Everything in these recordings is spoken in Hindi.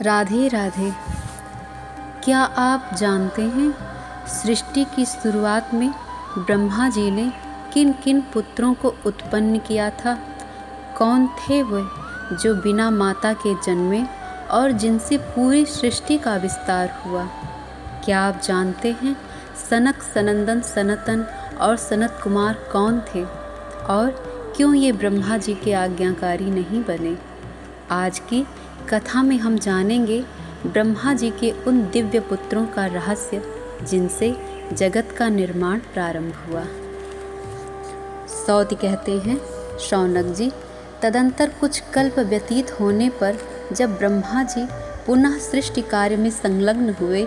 राधे राधे। क्या आप जानते हैं सृष्टि की शुरुआत में ब्रह्मा जी ने किन किन पुत्रों को उत्पन्न किया था? कौन थे वे जो बिना माता के जन्मे और जिनसे पूरी सृष्टि का विस्तार हुआ? क्या आप जानते हैं सनक, सनंदन, सनतन और सनत कुमार कौन थे और क्यों ये ब्रह्मा जी के आज्ञाकारी नहीं बने? आज की कथा में हम जानेंगे ब्रह्मा जी के उन दिव्य पुत्रों का रहस्य जिनसे जगत का निर्माण प्रारंभ हुआ। सौति कहते हैं, शौनक जी, तदंतर कुछ कल्प व्यतीत होने पर जब ब्रह्मा जी पुनः सृष्टि कार्य में संलग्न हुए,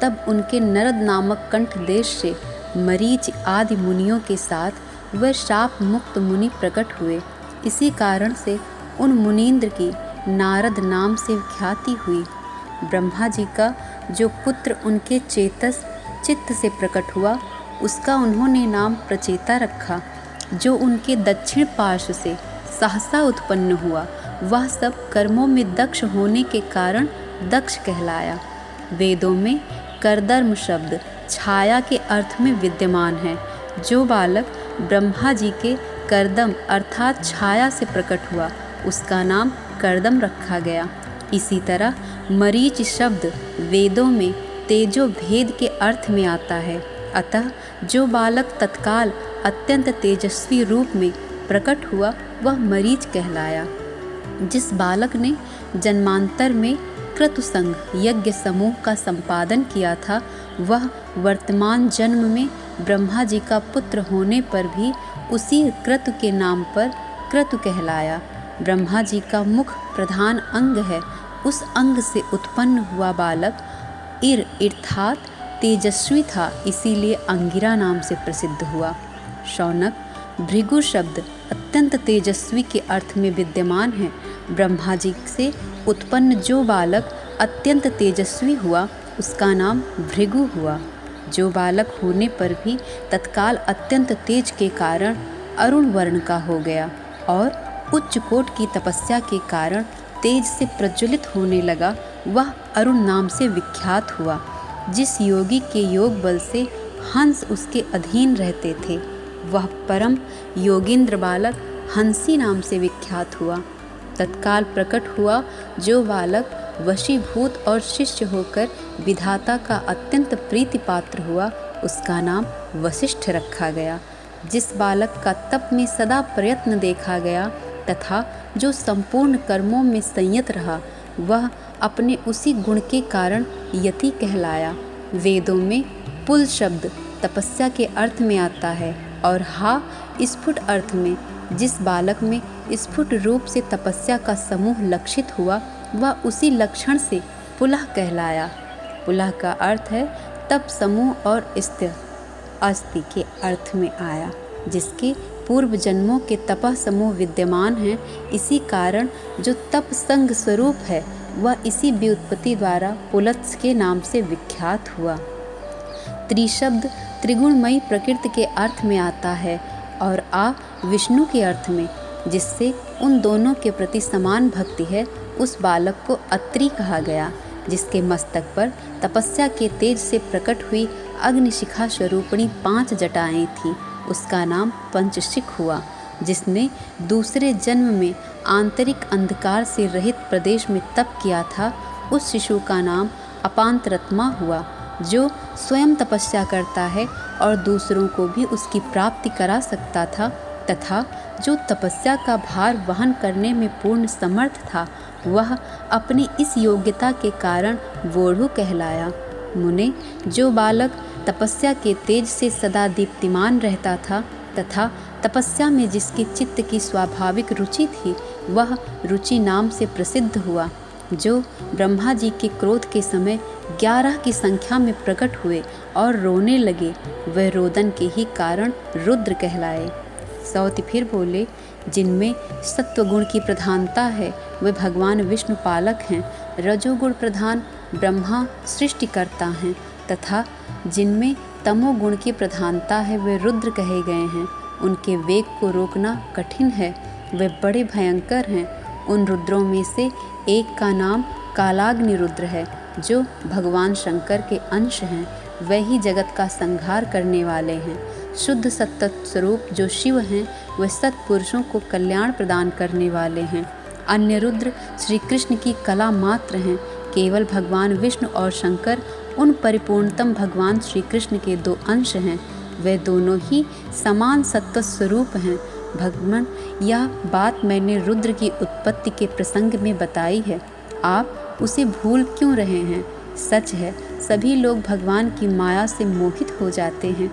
तब उनके नरद नामक कंठ देश से मरीच आदि मुनियों के साथ वह शाप मुक्त मुनि प्रकट हुए। इसी कारण से उन मुनींद्र की नारद नाम से ख्याति हुई। ब्रह्मा जी का जो पुत्र उनके चेतस चित्त से प्रकट हुआ, उसका उन्होंने नाम प्रचेता रखा। जो उनके दक्षिण पार्श्व से सहसा उत्पन्न हुआ, वह सब कर्मों में दक्ष होने के कारण दक्ष कहलाया। वेदों में कर्दर्म शब्द छाया के अर्थ में विद्यमान है। जो बालक ब्रह्मा जी के कर्दम अर्थात छाया से प्रकट हुआ, उसका नाम कर्दम रखा गया। इसी तरह मरीच शब्द वेदों में तेजो भेद के अर्थ में आता है। अतः जो बालक तत्काल अत्यंत तेजस्वी रूप में प्रकट हुआ, वह मरीच कहलाया। जिस बालक ने जन्मांतर में क्रतुसंग यज्ञ समूह का संपादन किया था, वह वर्तमान जन्म में ब्रह्मा जी का पुत्र होने पर भी उसी क्रतु के नाम पर क्रतु कहलाया। ब्रह्मा जी का मुख प्रधान अंग है। उस अंग से उत्पन्न हुआ बालक अर्थात तेजस्वी था, इसीलिए अंगिरा नाम से प्रसिद्ध हुआ। शौनक, भृगु शब्द अत्यंत तेजस्वी के अर्थ में विद्यमान है। ब्रह्मा जी से उत्पन्न जो बालक अत्यंत तेजस्वी हुआ, उसका नाम भृगु हुआ। जो बालक होने पर भी तत्काल अत्यंत तेज के कारण अरुण वर्ण का हो गया और उच्च कोट की तपस्या के कारण तेज से प्रज्वलित होने लगा, वह अरुण नाम से विख्यात हुआ। जिस योगी के योग बल से हंस उसके अधीन रहते थे, वह परम योगींद्र बालक हंसी नाम से विख्यात हुआ। तत्काल प्रकट हुआ जो बालक वशीभूत और शिष्य होकर विधाता का अत्यंत प्रीति पात्र हुआ, उसका नाम वशिष्ठ रखा गया। जिस बालक का तप में सदा प्रयत्न देखा गया तथा जो संपूर्ण कर्मों में संयत रहा, वह अपने उसी गुण के कारण यति कहलाया। वेदों में पुल शब्द तपस्या के अर्थ में आता है और हा स्फुट अर्थ में। जिस बालक में स्फुट रूप से तपस्या का समूह लक्षित हुआ, वह उसी लक्षण से पुलह कहलाया। पुलह का अर्थ है तप समूह और स्थिर अस्थि के अर्थ में आया। जिसके पूर्व जन्मों के तपः समूह विद्यमान हैं, इसी कारण जो तप संग स्वरूप है, वह इसी व्युत्पत्ति द्वारा पुलत्स के नाम से विख्यात हुआ। त्रिशब्द त्रिगुणमयी प्रकृति के अर्थ में आता है और विष्णु के अर्थ में। जिससे उन दोनों के प्रति समान भक्ति है, उस बालक को अत्रि कहा गया। जिसके मस्तक पर तपस्या के तेज से प्रकट हुई अग्निशिखा स्वरूपिणी 5 जटाएं थीं, उसका नाम पंचशिख हुआ। जिसने दूसरे जन्म में आंतरिक अंधकार से रहित प्रदेश में तप किया था, उस शिशु का नाम अपांतरत्मा हुआ। जो स्वयं तपस्या करता है और दूसरों को भी उसकी प्राप्ति करा सकता था, तथा जो तपस्या का भार वहन करने में पूर्ण समर्थ था, वह अपनी इस योग्यता के कारण वोढ़ु कहलाया। मुने, जो बालक तपस्या के तेज से सदा दीप्तिमान रहता था तथा तपस्या में जिसके चित्त की स्वाभाविक रुचि थी, वह रुचि नाम से प्रसिद्ध हुआ। जो ब्रह्मा जी के क्रोध के समय 11 की संख्या में प्रकट हुए और रोने लगे, वह रोदन के ही कारण रुद्र कहलाए। सौति फिर बोले, जिनमें सत्वगुण की प्रधानता है, वे भगवान विष्णु पालक हैं। रजोगुण प्रधान ब्रह्मा सृष्टिकर्ता हैं तथा जिनमें तमोगुण की प्रधानता है, वे रुद्र कहे गए हैं। उनके वेग को रोकना कठिन है, वे बड़े भयंकर हैं। उन रुद्रों में से एक का नाम कालाग्नि रुद्र है, जो भगवान शंकर के अंश हैं। वही जगत का संहार करने वाले हैं। शुद्ध सत्य स्वरूप जो शिव हैं, वह सत्पुरुषों को कल्याण प्रदान करने वाले हैं। अन्य रुद्र श्री कृष्ण की कला मात्र हैं। केवल भगवान विष्णु और शंकर उन परिपूर्णतम भगवान श्री कृष्ण के दो अंश हैं। वे दोनों ही समान सत्व स्वरूप हैं। भगवान, यह बात मैंने रुद्र की उत्पत्ति के प्रसंग में बताई है। आप उसे भूल क्यों रहे हैं? सच है, सभी लोग भगवान की माया से मोहित हो जाते हैं।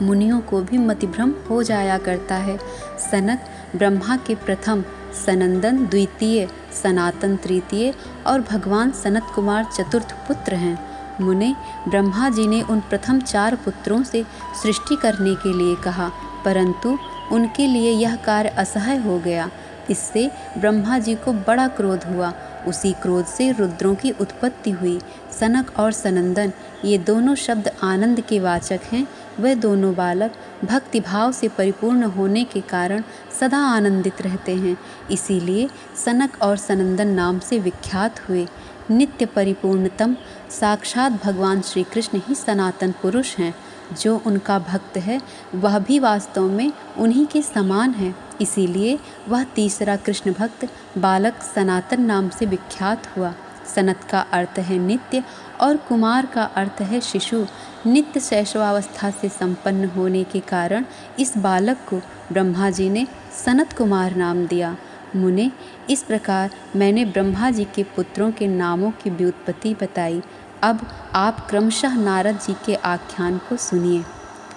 मुनियों को भी मतिभ्रम हो जाया करता है। सनक ब्रह्मा के प्रथम, सनंदन द्वितीय, सनातन तृतीय और भगवान सनत कुमार चतुर्थ पुत्र हैं। मुने, ब्रह्मा जी ने उन प्रथम 4 पुत्रों से सृष्टि करने के लिए कहा, परंतु उनके लिए यह कार्य असह्य हो गया। इससे ब्रह्मा जी को बड़ा क्रोध हुआ। उसी क्रोध से रुद्रों की उत्पत्ति हुई। सनक और सनंदन, ये दोनों शब्द आनंद के वाचक हैं। वे दोनों बालक भक्तिभाव से परिपूर्ण होने के कारण सदा आनंदित रहते हैं, इसीलिए सनक और सनंदन नाम से विख्यात हुए। नित्य परिपूर्णतम साक्षात भगवान श्री कृष्ण ही सनातन पुरुष हैं। जो उनका भक्त है, वह भी वास्तव में उन्हीं के समान है, इसीलिए वह तीसरा कृष्ण भक्त बालक सनातन नाम से विख्यात हुआ। सनत का अर्थ है नित्य और कुमार का अर्थ है शिशु। नित्य शैशवावस्था से संपन्न होने के कारण इस बालक को ब्रह्मा जी ने सनत कुमार नाम दिया। मुने, इस प्रकार मैंने ब्रह्मा जी के पुत्रों के नामों की व्युत्पत्ति बताई। अब आप क्रमशः नारद जी के आख्यान को सुनिए।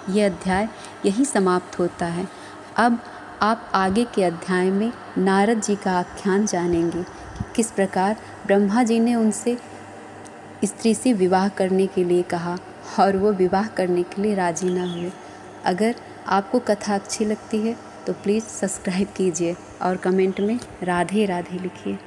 यह अध्याय यही समाप्त होता है। अब आप आगे के अध्याय में नारद जी का आख्यान जानेंगे कि किस प्रकार ब्रह्मा जी ने उनसे स्त्री से विवाह करने के लिए कहा और वो विवाह करने के लिए राजी ना हुए। अगर आपको कथा अच्छी लगती है तो प्लीज़ सब्सक्राइब कीजिए और कमेंट में राधे राधे लिखिए।